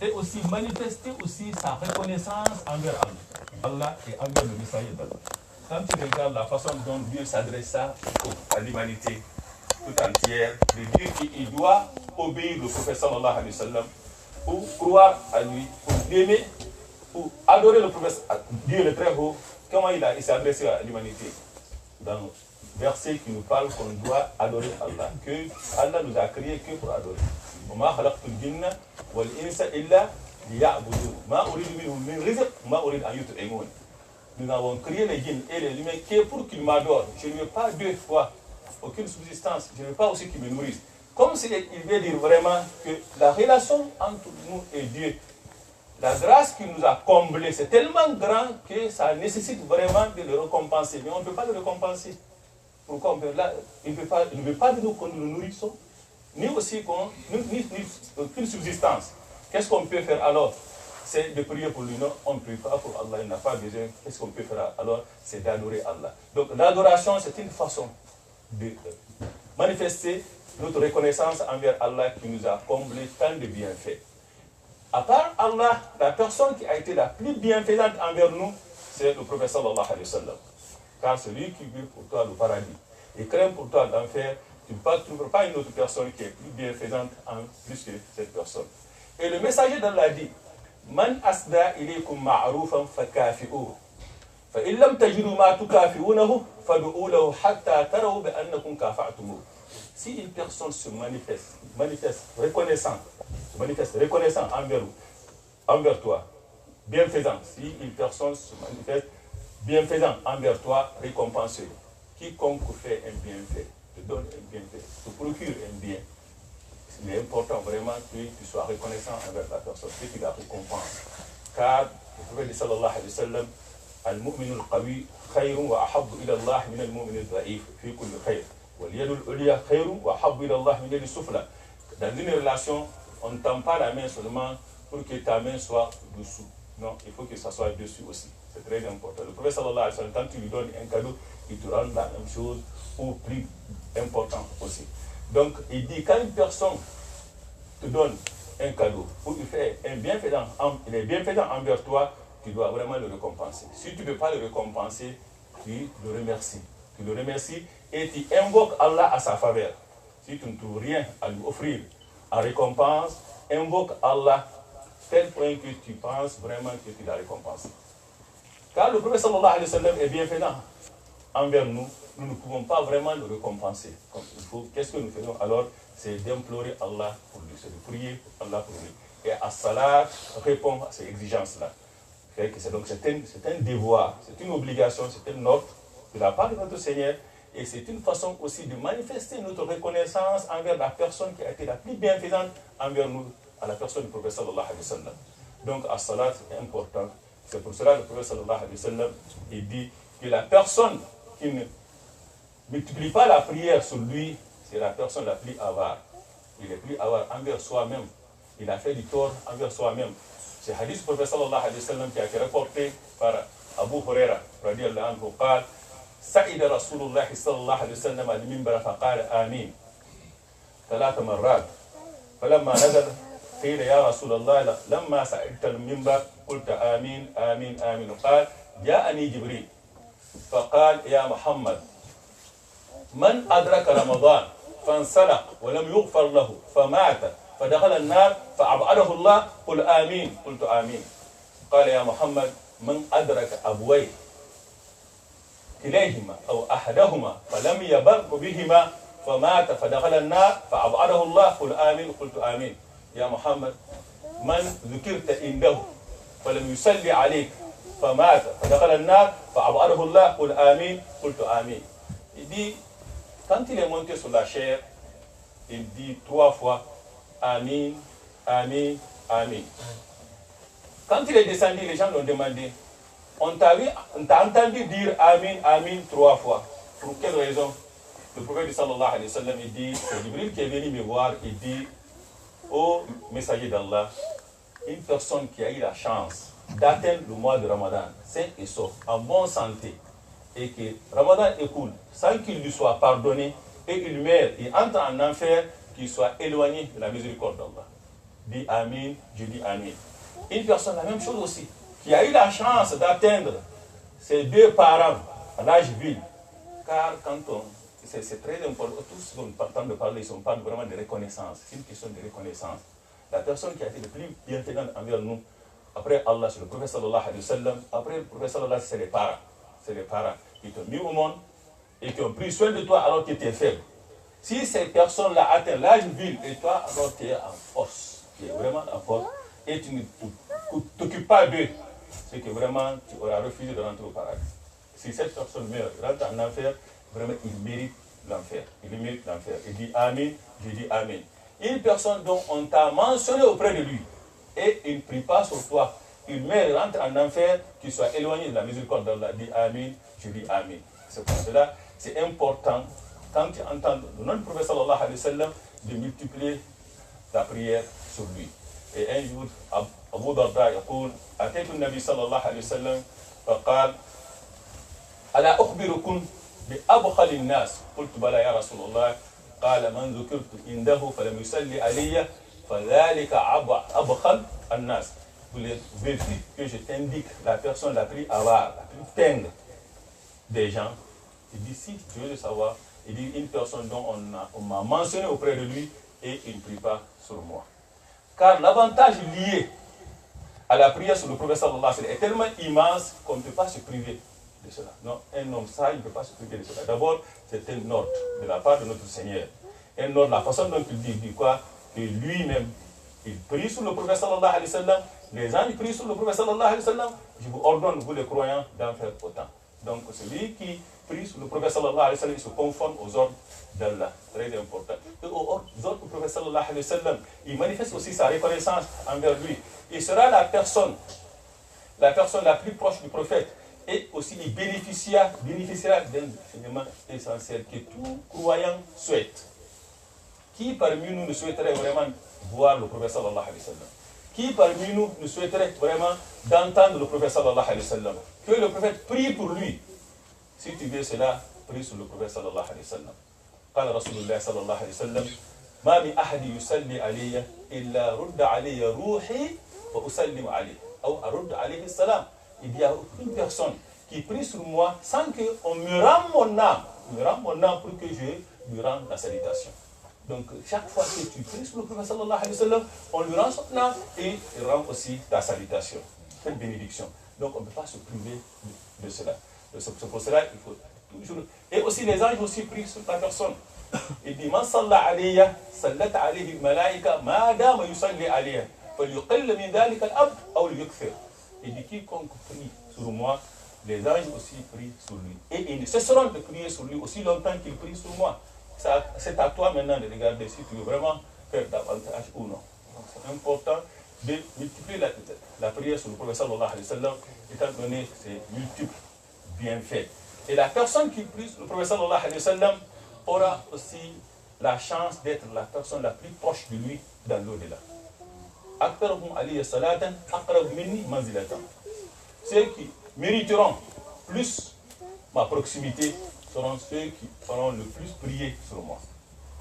et aussi manifester aussi sa reconnaissance envers Allah et envers le messager d'Allah. Quand tu regardes la façon dont Dieu s'adresse à l'humanité tout entière, de dire qu'il doit obéir le prophète sallallahu alayhi wa sallam, pour croire à lui, pour l'aimer, pour adorer le prophète, Dieu le très haut, comment il s'est adressé à l'humanité dans le verset qui nous parle qu'on doit adorer Allah, que Allah nous a créés que pour adorer. Nous avons créé les djinns et les humains que pour qu'ils m'adorent. Je ne veux pas deux fois aucune subsistance, je ne veux pas aussi qu'ils me nourrissent. Comme s'il veut dire vraiment que la relation entre nous et Dieu, la grâce qu'il nous a comblée, c'est tellement grand que ça nécessite vraiment de le récompenser. Mais on ne peut pas le récompenser. Pourquoi on peut, là, il ne veut pas de nous qu'on nous nourrissons, ni aussi aucune subsistance. Qu'est-ce qu'on peut faire alors? C'est de prier pour lui. Non, on ne prie pas pour Allah, il n'a pas besoin. Qu'est-ce qu'on peut faire alors? C'est d'adorer Allah. Donc l'adoration, c'est une façon de manifester notre reconnaissance envers Allah qui nous a comblé tant de bienfaits. À part Allah, la personne qui a été la plus bienfaisante envers nous, c'est le prophète sallallahu alayhi wa sallam. Car celui qui veut pour toi le paradis et craint pour toi l'enfer, tu ne trouveras pas une autre personne qui est plus bienfaisante en plus que cette personne. Et le messager d'Allah dit, Man asda ilaykum ma'rufan fakafi'uhu. Fa illam tajidu ma tukafi'unahu fad'u lahu hatta taraw bi annakum kafa'tumuhu. Si une personne se manifeste reconnaissant envers toi, bienfaisant, si une personne se manifeste bienfaisant envers toi, récompense-le. Quiconque fait un bienfait, te donne un bienfait, te procure un bien. Il est important vraiment que tu sois reconnaissant envers la personne, que tu la récompenses. Car le prophète sallallahu alayhi wa sallam, al-mu'minu al-qawi khayrun wa ahabbu ila Allah min al-mu'min al-da'if fi kulli khayr. Wal yadu al-ulya khayrun wa ahabbu ila Allah min yadi sufla. Dans une relation, on ne tend pas la main seulement pour que ta main soit dessous. Non, il faut que ça soit dessus aussi. C'est très important. Le prophète sallallahu alayhi wa sallam, quand tu lui donnes un cadeau, il te rend la même chose ou plus important aussi. Donc, il dit, quand une personne te donne un cadeau ou il fait un bienfaisant, il est bienfaisant envers toi, tu dois vraiment le récompenser. Si tu ne peux pas le récompenser, tu le remercies. Tu le remercies et tu invoques Allah à sa faveur. Si tu ne trouves rien à lui offrir en récompense, invoque Allah tel point que tu penses vraiment que tu l'as récompensé. Car le prophète sallallahu alayhi wa sallam est bienfaisant envers nous, nous ne pouvons pas vraiment le récompenser. Qu'est-ce que nous faisons alors? C'est d'implorer Allah pour lui, c'est de prier Allah pour lui. Et as-salat répond à ces exigences-là. Donc c'est un devoir, c'est une obligation, c'est un ordre de la part de notre Seigneur. Et c'est une façon aussi de manifester notre reconnaissance envers la personne qui a été la plus bienfaisante envers nous, à la personne du prophète sallallahu alayhi wa sallam. Donc as-salat est important. C'est pour cela que le prophète sallallahu alayhi wa sallam, il dit que la personne qui ne multiplie pas la prière sur lui, c'est la personne la plus avare. Il est plus avare envers soi-même. Il a fait du tort envers soi-même. C'est le hadith du prophète sallallahu alayhi wa sallam qui a été rapporté par Abu Huraira radiyallahu anhu قال سعد رسول الله صلى الله عليه وسلم على المنبر فقال آمين 3 مرات فلما نزل قيل يا رسول الله لما سعدت المنبر قلت آمين آمين آمين قال جاءني جبريل فقال يا محمد من أدرك رمضان فانسلق ولم يغفر له فمات فدخل النار فأبعده الله قل آمين قلت آمين قال يا محمد من أدرك أبويه كليهما أو أحدهما فلم يبر بهما فمات فدخل النار فأبعده الله قل آمين قلت آمين يا محمد من ذكرت عنده فلم يصلي عليك فمات فدخل النار فأبعده الله قل آمين قلت آمين. Il dit, quand il est monté sur la chair, il dit 3 fois Amin, Amin, Amin. Quand il est descendu, les gens l'ont demandé, on t'a entendu dire Amin, Amin 3 fois. Pour quelle raison? Le prophète sallallahu alayhi wa sallam, il dit, c'est Jibril qui est venu me voir, il dit, ô messager d'Allah, une personne qui a eu la chance d'atteindre le mois de Ramadan, sain et sauf, en bonne santé, et que Ramadan écoule sans qu'il lui soit pardonné, et il meurt, il entre en enfer, qu'il soit éloigné de la miséricorde d'Allah. dit Amin, je dis Amin. Une personne, la même chose aussi, qui a eu la chance d'atteindre ses deux parents à l'âge vil, car quand on, c'est très important, tous ce qu'on entend de parler, ils parlent vraiment de reconnaissance, c'est une question de reconnaissance. La personne qui a été le plus bienfaisante envers nous, après Allah, c'est le prophète sallallahu alayhi wa sallam, après le prophète sallallahu alayhi wa sallam, c'est les parents. C'est les parents qui t'ont mis au monde et qui ont pris soin de toi alors que tu étais faible. Si ces personnes-là atteignent l'âge vil et toi, alors tu es en force, tu es vraiment en force et tu ne t'occupes pas d'eux, c'est que vraiment tu auras refusé de rentrer au paradis. Si cette personne meurt, rentre en enfer, vraiment il mérite l'enfer. Il mérite l'enfer. Il dit Amen, je dis Amen. Une personne dont on t'a mentionné auprès de lui et il ne prie pas sur toi, il meurt, rentre en enfer, qu'il soit éloigné de la miséricorde d'Allah, dit Amen, je dis Amen. C'est pour cela, c'est important, quand tu entends le nom du prophète sallallahu alayhi wa sallam, de multiplier la prière sur lui. Et un jour, Abu Darda يقول أتيت النبي صلى الله عليه وسلم فقال ألا أخبركم بأبخل الناس قلت بلى يا رسول الله قال من ذكرت عنده فلم يصلي علي فذلك أبخل الناس. Veux-tu que je t'indique la personne la plus avare, la plus tendre des gens? Il dit si tu veux le savoir, il dit une personne dont on m'a mentionné auprès de lui et il ne prie pas sur moi. Car l'avantage lié à la prière sur le prophète sallallahu alayhi wa sallam est tellement immense qu'on ne peut pas se priver de cela. Non, un homme ça, il ne peut pas se priver de cela. D'abord, c'est un ordre de la part de notre Seigneur. Un ordre, la façon dont il dit quoi? Que lui-même, il prie sur le prophète sallallahu alayhi wa sallam. Les gens ils prient sur le prophète sallallahu alayhi wa sallam. Je vous ordonne, vous les croyants, d'en faire autant. Donc, celui qui prie sur le prophète sallallahu alayhi wa sallam, il se conforme aux ordres d'Allah. Très important. Et aux ordres du prophète sallallahu alayhi wa sallam, il manifeste aussi sa reconnaissance envers lui. Il sera la personne la plus proche du prophète. Et aussi, il bénéficiera d'un enseignement essentiel que tout croyant souhaite. Qui parmi nous ne souhaiterait vraiment voir le prophète sallallahu alayhi wa sallam? Qui parmi nous ne souhaiterait vraiment d'entendre le prophète sallallahu alayhi wa sallam? Que le prophète prie pour lui. Si tu veux cela, prie sur le prophète sallallahu alayhi wa sallam. قال رسول الله صلى الله عليه وسلم ما من أحد يصلي علي إلا رد علي روحي وأسلم عليه أو أرد عليه السلام. Il y a aucune personne qui prie sur moi sans qu'on me rende mon âme pour que je lui rende la salutation. Donc chaque fois que tu pries sur le prophète sallallahu alayhi wa sallam, on lui rend son âme et il rend aussi ta salutation, cette bénédiction. Donc on ne peut pas se priver de cela. C'est pour cela qu'il faut toujours... Et aussi les anges aussi prient sur ta personne. Il dit, Man salla alayya, sallat alayhi al-malaika, ma dama yusalli alayya, falyuqilla min dhalika al-abd, aw liyukthir. Il dit, quiconque prie sur moi, les anges aussi prient sur lui. Et ils ne cesseront de prier sur lui aussi longtemps qu'ils prient sur moi. C'est à toi maintenant de regarder si tu veux vraiment faire davantage ou non. C'est important de multiplier la prière sur le prophète sallallahu alayhi wa sallam, étant donné ses multiples bienfaits. Et la personne qui prie sur le prophète sallallahu alayhi wa sallam aura aussi la chance d'être la personne la plus proche de lui dans l'au-delà. Aktarahum alayhi salatan, aqrab minni manzilatan. Ceux qui mériteront plus ma proximité seront ceux qui auront le plus prié sur moi.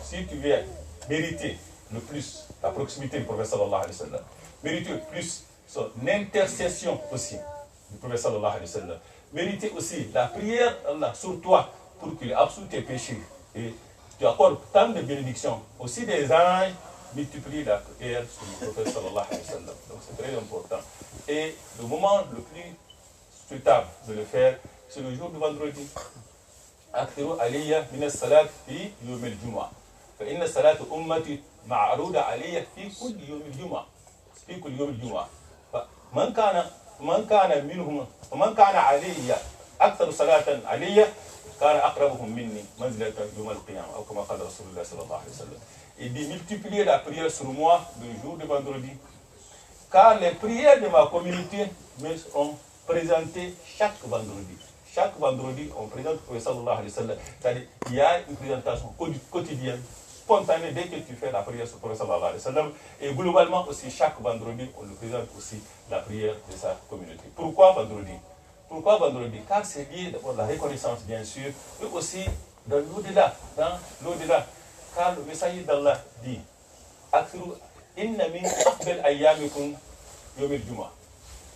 Si tu veux mériter le plus la proximité du prophète sallallahu alayhi wa sallam, mériter plus son intercession aussi du prophète sallallahu alayhi wa sallam, mériter aussi la prière d'Allah sur toi pour qu'il absout tes péchés et tu accordes tant de bénédictions. Aussi des anges multiplient la prière sur le prophète sallallahu alayhi wa sallam. Donc c'est très important. Et le moment le plus souhaitable de le faire, c'est le jour du vendredi. أكثروا علي من الصلاة في يوم الجمعة فإن صلاة أمتي معروضة علي في كل يوم الجمعة فمن كان علي أكثر صلاة علي كان أقربهم مني منزلة يوم القيامة أو كما قال رسول الله صلى الله عليه وسلم. Il dit multiplier la prière sur moi le jour de vendredi, car les prières de ma communauté me sont présentées chaque vendredi. Chaque vendredi, on présente le prophète sallallahu alayhi wa sallam. C'est-à-dire qu'il y a une présentation quotidienne, spontanée, dès que tu fais la prière sur le prophète sallallahu alayhi wa sallam. Et globalement aussi, chaque vendredi, on lui présente aussi la prière de sa communauté. Pourquoi vendredi? Car c'est lié d'abord à la reconnaissance, bien sûr, et aussi dans l'au-delà. Car le messager d'Allah dit, إن من أفضل أيامكم يوم الجمعة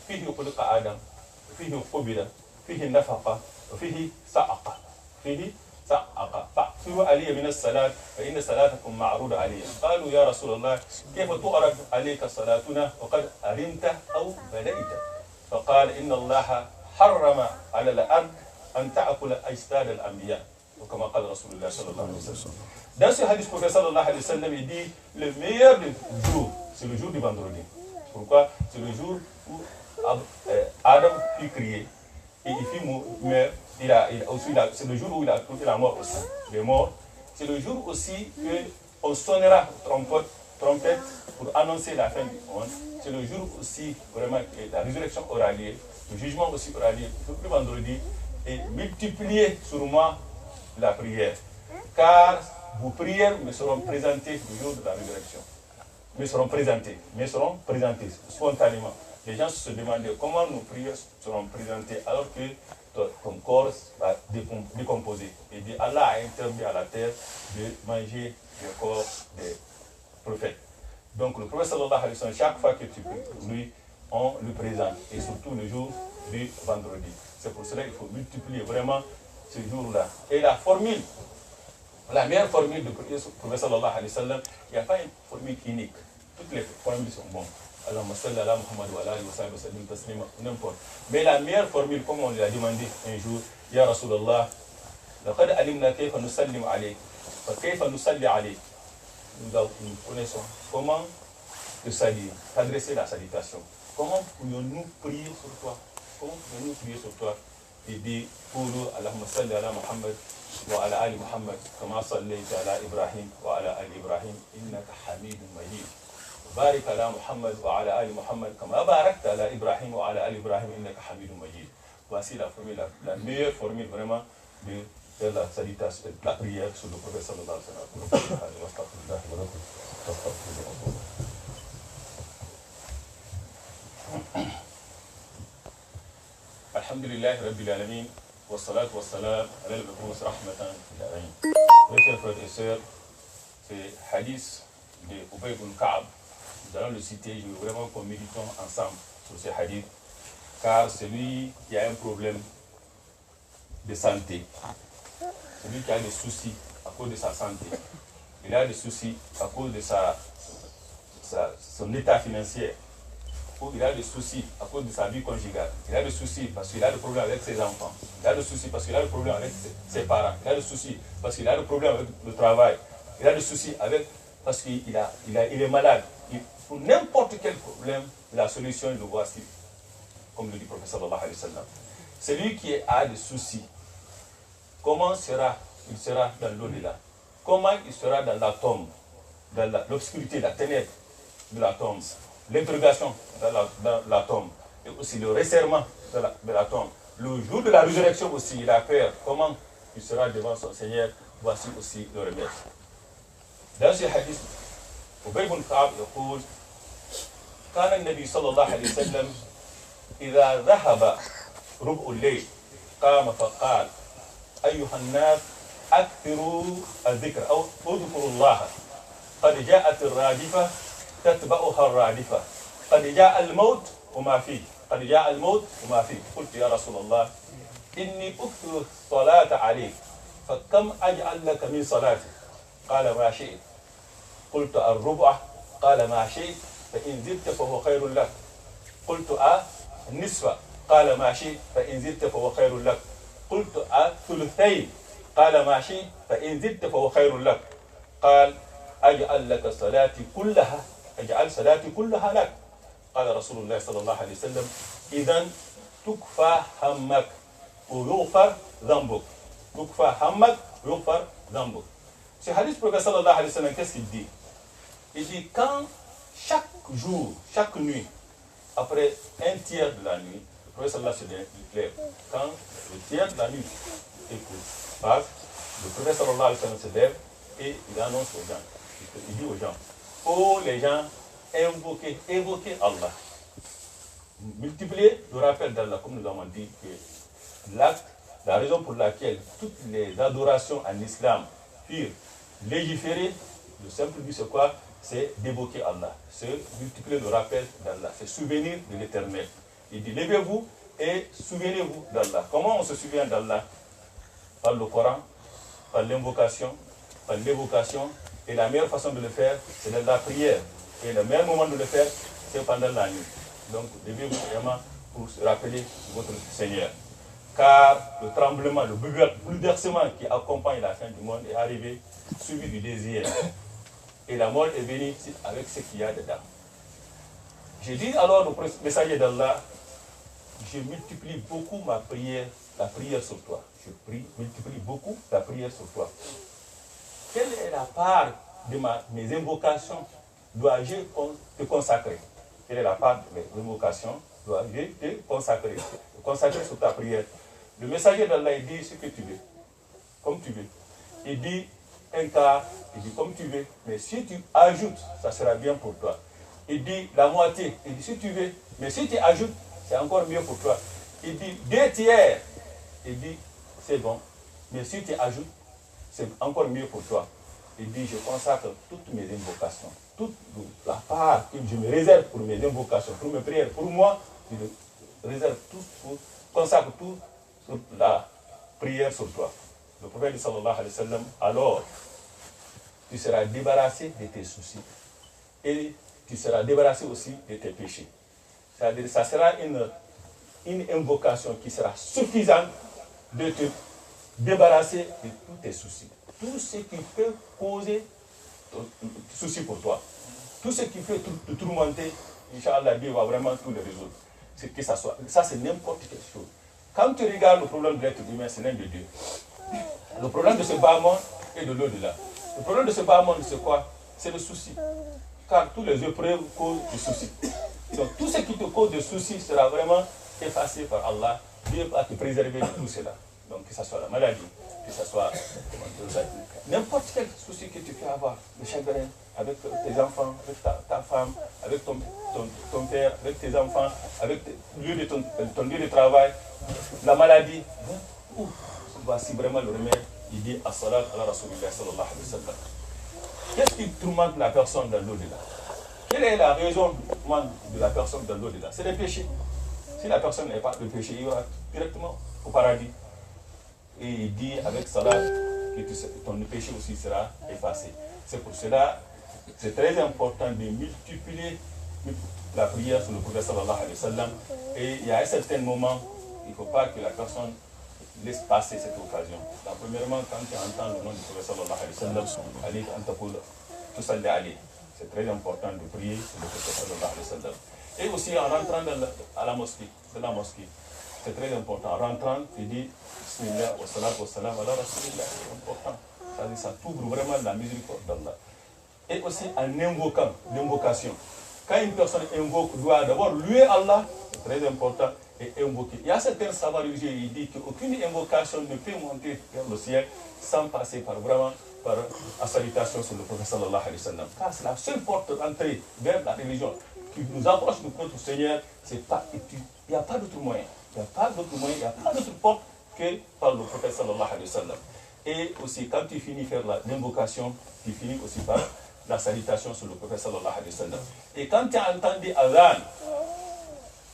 فيه خلق آدم فيه قبل فيه نفقة وفيه صعقة فأكثروا علي من الصلاة فإن صلاتكم معروضة علي. قالوا يا رسول الله كيف تعرض عليك صلاتنا وقد أرمت أو بدأت؟ فقال إن الله حرم على الأرض أن تأكل أجساد الأنبياء وكما قال رسول الله صلى الله عليه وسلم. Dans ce hadith, le prophète sallallahu alayhi wa sallam, il dit le meilleur des jours, c'est le jour du vendredi. Pourquoi? C'est le jour où Adam fut créé et il fut mort. C'est le jour où il a trouvé la mort aussi. Il est mort. C'est le jour aussi qu'on sonnera trompette pour annoncer la fin du monde. C'est le jour aussi vraiment que la résurrection aura lieu, le jugement aussi aura lieu le vendredi. Et multipliez sur moi la prière. Car vos prières me seront présentées le jour de la résurrection. Me seront présentées spontanément. Les gens se demandaient comment nos prières seront présentées alors que ton corps va décomposer. Et dit Allah a interdit à la terre de manger le corps des prophètes. Donc le prophète sallallahu alayhi wa sallam, chaque fois que tu pries pour lui, on le présente. Et surtout le jour du vendredi. C'est pour cela qu'il faut multiplier vraiment ce jour-là. Et la formule, la meilleure formule de prière sur le prophète sallallahu alayhi wa sallam, il n'y a pas une formule unique. Toutes les formules sont bonnes. Allahumma salli ala Muhammad wa ala alihi wa sallam taslima, n'importe. Mais la meilleure formule, comme on l'a demandé un jour, Ya Rasulallah, laqad alimna kayfa nusallim alayk, wa kayfa nusalli alayk. Nous connaissons comment te saluer, t'adresser la salutation. Comment pourrions-nous prier sur toi? Comment pourrions-nous prier sur toi? Et dit, Qulu Allahumma salli ala Muhammad wa ala ali Muhammad, kama sallayta ala Ibrahim wa ala ali Ibrahim, innaka hamidun majid. بارك على محمد وعلى آل محمد كما باركت على إبراهيم وعلى آل إبراهيم إنك حميد مجيد. Voici la formule, la meilleure formule vraiment de la salutation, de la prière sur le prophète sallallahu alayhi wa sallam. Alhamdulillah Rabbil Alamin wa salatu wa salam ala al-mab'ous rahmatan lil alamin. Mes chers frères et sœurs, c'est hadith de Ubay ibn Ka'b. Nous allons le citer, je veux vraiment qu'on méditons ensemble sur ce hadith, car celui qui a un problème de santé, celui qui a des soucis à cause de sa santé, il a des soucis à cause de son état financier, ou il a des soucis à cause de sa vie conjugale, il a des soucis parce qu'il a des problèmes avec ses enfants, il a des soucis parce qu'il a des problèmes avec ses parents, il a des soucis parce qu'il a des problèmes avec le travail, il a des soucis parce qu'il est malade. Pour n'importe quel problème, la solution, le voici, comme le dit le prophète sallallahu alayhi wa sallam. Celui qui a des soucis, comment il sera dans l'au-delà? Comment il sera dans la tombe, dans l'obscurité, la ténèbre de la tombe, l'interrogation dans la tombe, et aussi le resserrement de la tombe. Le jour de la résurrection aussi, il a peur. Comment il sera devant son Seigneur? Voici aussi le remède. Dans ce hadith, أبي بن كعب يقول كان النبي صلى الله عليه وسلم إذا ذهب ربع الليل قام فقال أيها الناس أكثروا الذكر أو اذكروا الله قد جاءت الرادفة تتبعها الرادفة قد جاء الموت وما فيه قد جاء الموت وما فيه. قلت يا رسول الله إني أكثر الصلاة عليك فكم أجعل لك من صلاتي؟ قال ما شئت. قلت الربع. قال ما شئت فإن زدت فهو خير لك. قلت النصف. قال ما شئت فإن زدت فهو خير لك. قلت الثلثين. قال ما شئت فإن زدت فهو خير لك. قال أجعل لك صلاتي كلها أجعل صلاتي كلها لك. قال رسول الله صلى الله عليه وسلم إذن تكفى همك ويغفر ذنبك. تكفى همك ويغفر ذنبك. Ce hadith, prophète sallallahu alayhi wa sallam, qu'est-ce qu'il dit? Il dit quand chaque jour, chaque nuit, après un tiers de la nuit, le prophète sallallahu alayhi wa sallam lève. Quand le tiers de la nuit passe, le prophète sallallahu alayhi wa sallam se lève et il annonce aux gens, il dit aux gens, oh les gens, évoquez Allah. Multipliez le rappel d'Allah, comme nous avons dit que la raison pour laquelle toutes les adorations en islam furent légiférées, le simple but c'est quoi? c'est d'évoquer Allah, c'est multiplier le rappel d'Allah, c'est souvenir de l'éternel. Il dit, levez-vous et souvenez-vous d'Allah. Comment on se souvient d'Allah? Par le Coran, par l'invocation, par l'évocation. Et la meilleure façon de le faire, c'est de la prière. Et le meilleur moment de le faire, c'est pendant la nuit. Donc, levez-vous vraiment pour se rappeler votre Seigneur. Car le tremblement, le bouleversement qui accompagne la fin du monde est arrivé, suivi du désir. Et la mort est venue avec ce qu'il y a dedans. J'ai dit alors au messager d'Allah, je multiplie beaucoup ma prière, la prière sur toi. Je multiplie beaucoup la prière sur toi. Quelle est la part de mes invocations dois-je te consacrer? Quelle est la part de mes invocations dois-je te consacrer? Te consacrer sur ta prière. Le messager d'Allah, il dit ce que tu veux, comme tu veux. Il dit un quart, il dit comme tu veux, mais si tu ajoutes, ça sera bien pour toi. Il dit la moitié, il dit si tu veux, mais si tu ajoutes, c'est encore mieux pour toi. Il dit 2 tiers, il dit c'est bon, mais si tu ajoutes, c'est encore mieux pour toi. Il dit je consacre toutes mes invocations, toute la part que je me réserve pour mes invocations, pour mes prières, pour moi, je réserve tout, consacre tout sur la prière sur toi. Le prophète sallallahu alayhi wa sallam, alors tu seras débarrassé de tes soucis et tu seras débarrassé aussi de tes péchés. C'est-à-dire ça sera une invocation qui sera suffisante de te débarrasser de tous tes soucis. Tout ce qui peut causer souci pour toi, tout ce qui peut te tourmenter, Inch'Allah, Dieu va vraiment tout le résoudre. C'est que ça soit, ça c'est n'importe quelle chose. Quand tu regardes le problème de l'être humain, c'est l'un de Dieu. Le problème de ce bas monde et de l'au-delà. Le problème de ce bas monde, c'est quoi? C'est le souci. Car tous les épreuves causent du souci. Donc tout ce qui te cause de soucis sera vraiment effacé par Allah. Dieu va te préserver de tout cela. Donc que ce soit la maladie, que ce soit n'importe quel souci que tu peux avoir, le chagrin, avec tes enfants, avec ta femme, avec ton père, avec tes enfants, avec ton lieu de travail, la maladie. Voici vraiment le remède. Il dit as-salat ala rasulillah sallallahu alayhi wa sallam. Qu'est-ce qui tourmente la personne dans l'au-delà? Quelle est la raison de la personne dans l'au-delà? C'est le péché. Si la personne n'est pas de péché, il va directement au paradis. Et il dit avec salat que ton péché aussi sera effacé. C'est pour cela c'est très important de multiplier la prière sur le prophète sallallahu alayhi wa sallam. Et il y a un certain moment, il ne faut pas que la personne laisse passer cette occasion. Donc, premièrement, quand tu entends le nom du prophète sallallahu alayhi wa sallam, c'est très important de prier sur le prophète sallallahu alayhi wa sallam. Et aussi en rentrant à la mosquée, c'est très important. En rentrant, tu dis Bismillah wa salatu wa salam ala rasulillah. C'est important. Ça t'ouvre vraiment la miséricorde d'Allah. Et aussi en invoquant, l'invocation. Quand une personne invoque, doit d'abord louer Allah, c'est très important, et invoquer. Il y a certains savants religieux, ils disent qu'aucune invocation ne peut monter vers le ciel sans passer par la salutation sur le prophète sallallahu alayhi wa sallam. Car c'est la seule porte d'entrée vers la religion qui nous approche de notre Seigneur. Il n'y a pas d'autre moyen. Il n'y a pas d'autre moyen, il n'y a pas d'autre porte que par le prophète sallallahu alayhi wa sallam. Et aussi, quand tu finis faire l'invocation, tu finis aussi par la salutation sur le prophète sallallahu alayhi wa sallam. Et quand tu as entendu Adhan,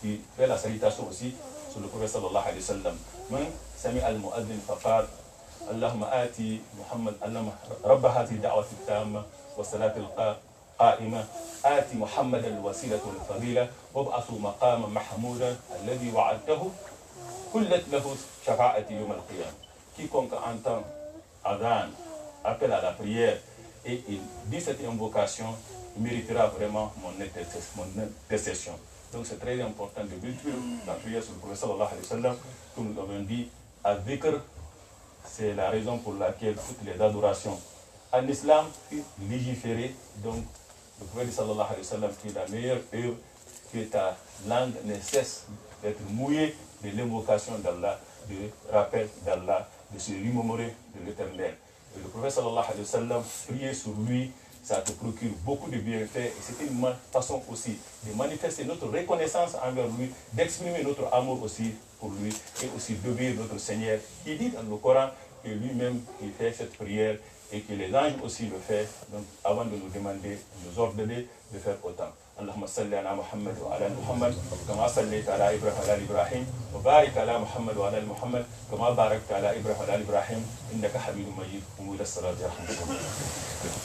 tu fais la salutation aussi sur le prophète sallallahu alayhi wa sallam. Man sami al-mu'adhin faqad Allahumma ati Muhammad Rabba hati da'wati tamma wa salati al-qa'ima ati Muhammad al-wasilatu al-fadila wab'athu maqama mahmouda alladhi wa'adtahu kullat lahu shafa'ati yawm al-qiyam. Quiconque entend Adhan, appel à la prière, et il dit cette invocation, il méritera vraiment mon intercession. Donc c'est très important de multiplier la prière sur le prophète sallallahu alayhi wa sallam. Comme nous l'avons dit, al-dhikr, c'est la raison pour laquelle toutes les adorations en islam sont légiférées. Donc le prophète sallallahu alayhi wa sallam, qui est la meilleure œuvre, que ta langue ne cesse d'être mouillée de l'invocation d'Allah, de rappel d'Allah, de se remémorer de l'éternel. Et le prophète sallallahu alayhi wa sallam, prier sur lui, ça te procure beaucoup de bienfaits. Et c'est une façon aussi de manifester notre reconnaissance envers lui, d'exprimer notre amour aussi pour lui, et aussi d'obéir notre Seigneur, qui dit dans le Coran que lui-même, il fait cette prière, et que les anges aussi le font, donc avant de nous demander, de nous ordonner de faire autant. اللهم صل على محمد وعلى ال محمد كما صليت على ابراهيم وعلى ال ابراهيم وبارك على محمد وعلى ال محمد كما باركت على ابراهيم وعلى ال ابراهيم انك حميد مجيد. قوموا الى الصلاه يرحمكم الله.